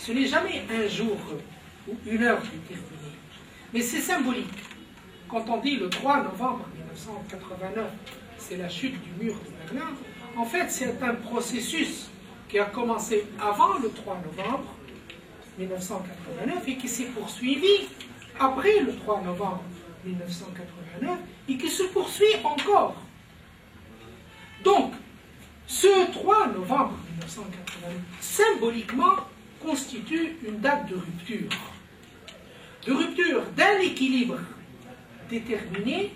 ce n'est jamais un jour ou une heure déterminée, mais c'est symbolique. Quand on dit le 3 novembre 1989, c'est la chute du mur de Berlin, en fait c'est un processus qui a commencé avant le 3 novembre 1989 et qui s'est poursuivi après le 3 novembre 1989 et qui se poursuit encore. Donc, ce 3 novembre 1989, symboliquement, constitue une date de rupture d'un équilibre déterminé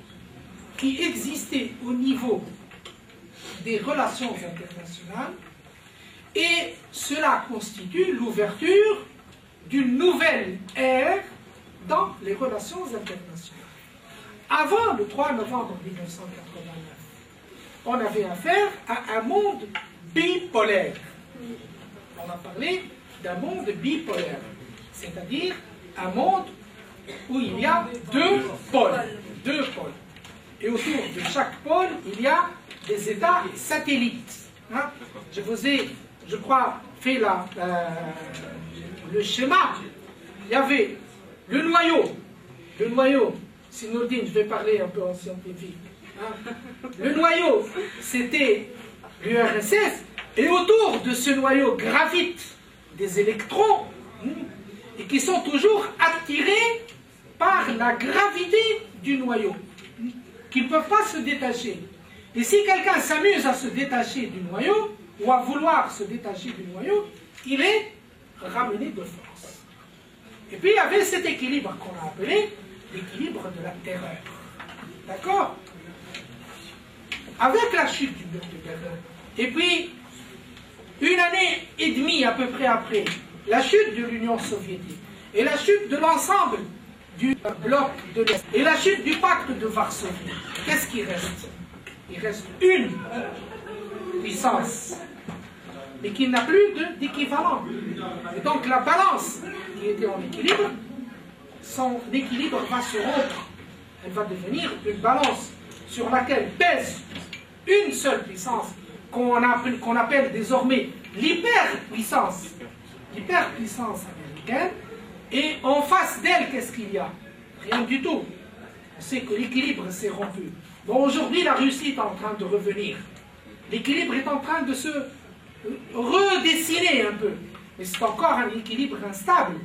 qui existait au niveau des relations internationales, et cela constitue l'ouverture d'une nouvelle ère dans les relations internationales. Avant le 3 novembre 1989, on avait affaire à un monde bipolaire. On a parlé d'un monde bipolaire, c'est-à-dire un monde où il y a deux pôles. Et autour de chaque pôle, il y a des États satellites. Hein? Je vous ai, je crois, fait le schéma. Il y avait le noyau, Sinourdine, je vais parler un peu en scientifique. Hein? Le noyau, c'était l'URSS, et autour de ce noyau gravitent des électrons et qui sont toujours attirés par la gravité du noyau, qui ne peuvent pas se détacher. Et si quelqu'un s'amuse à se détacher du noyau, ou à vouloir se détacher du noyau, il est ramené de force. Et puis il y avait cet équilibre qu'on a appelé l'équilibre de la terreur. D'accord? Avec la chute du mur de Berlin, et puis une année et demie à peu près après, la chute de l'Union soviétique, et la chute de l'ensemble du bloc de l'Est, et la chute du pacte de Varsovie, qu'est-ce qui reste? Il reste une puissance, mais qui n'a plus d'équivalent. Et donc la balance qui était en équilibre, son équilibre va se rompre. Elle va devenir une balance sur laquelle pèse une seule puissance qu'on appelle désormais l'hyperpuissance américaine, et en face d'elle, qu'est-ce qu'il y a? Rien du tout. On sait que l'équilibre s'est rompu. Bon, aujourd'hui, la Russie est en train de revenir. L'équilibre est en train de se redessiner un peu. Mais c'est encore un équilibre instable.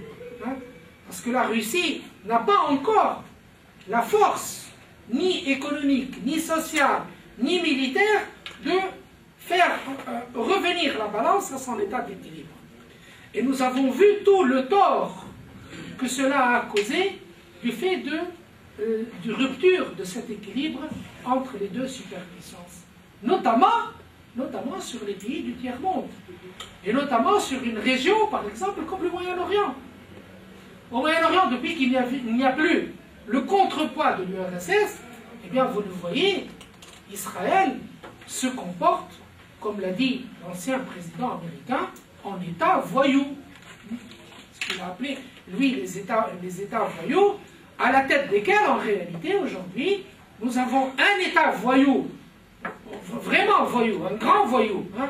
Hein, parce que la Russie n'a pas encore la force, ni économique, ni sociale, ni militaire, de faire revenir la balance à son état d'équilibre. Et nous avons vu tout le tort que cela a causé du fait de rupture de cet équilibre entre les deux superpuissances. Notamment sur les pays du tiers-monde. Et notamment sur une région, par exemple, comme le Moyen-Orient. Au Moyen-Orient, depuis qu'il n'y a plus le contrepoids de l'URSS, eh bien, vous le voyez, Israël se comporte, comme l'a dit l'ancien président américain, en État voyou. Ce qu'il a appelé, lui, les États voyous, à la tête desquels, en réalité, aujourd'hui, nous avons un État voyou, vraiment voyou, un grand voyou, hein,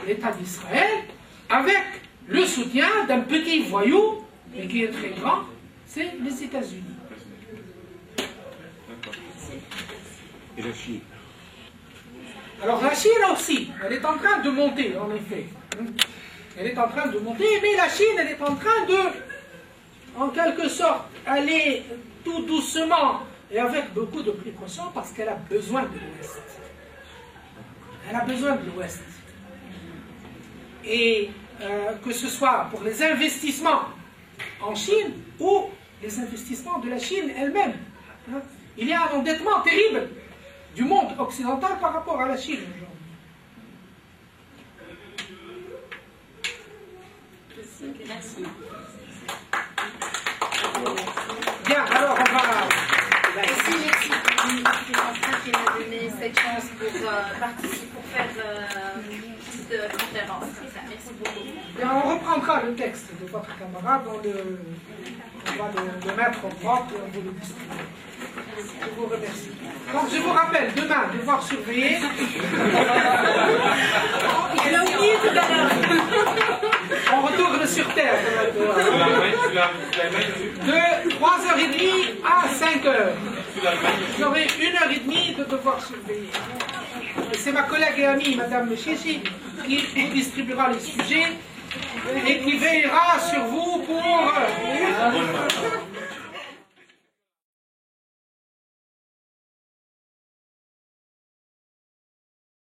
l'État d'Israël, avec le soutien d'un petit voyou, mais qui est très grand, c'est les États-Unis. Et la Chine? Alors la Chine aussi, elle est en train de monter, en effet. Elle est en train de monter, mais la Chine, elle est en train de, en quelque sorte, aller tout doucement et avec beaucoup de précautions parce qu'elle a besoin de l'Ouest. Elle a besoin de l'Ouest. Et que ce soit pour les investissements en Chine ou les investissements de la Chine elle-même. Hein. Il y a un endettement terrible du monde occidental par rapport à la Chine aujourd'hui. Bien, alors on va... Merci qui m'a donné cette chance pour participer, pour faire une petite conférence. Merci beaucoup. Bien, on reprendra le texte de votre camarade, on va le mettre en propre et on va le distribuer. Je vous remercie. Donc je vous rappelle, demain, devoir surveiller. Il a oublié tout à l'heure. On retourne sur Terre. De 3h30 à 5h. Vous aurez 1h30 de devoir surveiller. Et c'est ma collègue et amie, Madame Chichi, qui vous distribuera les sujets et qui veillera sur vous pour...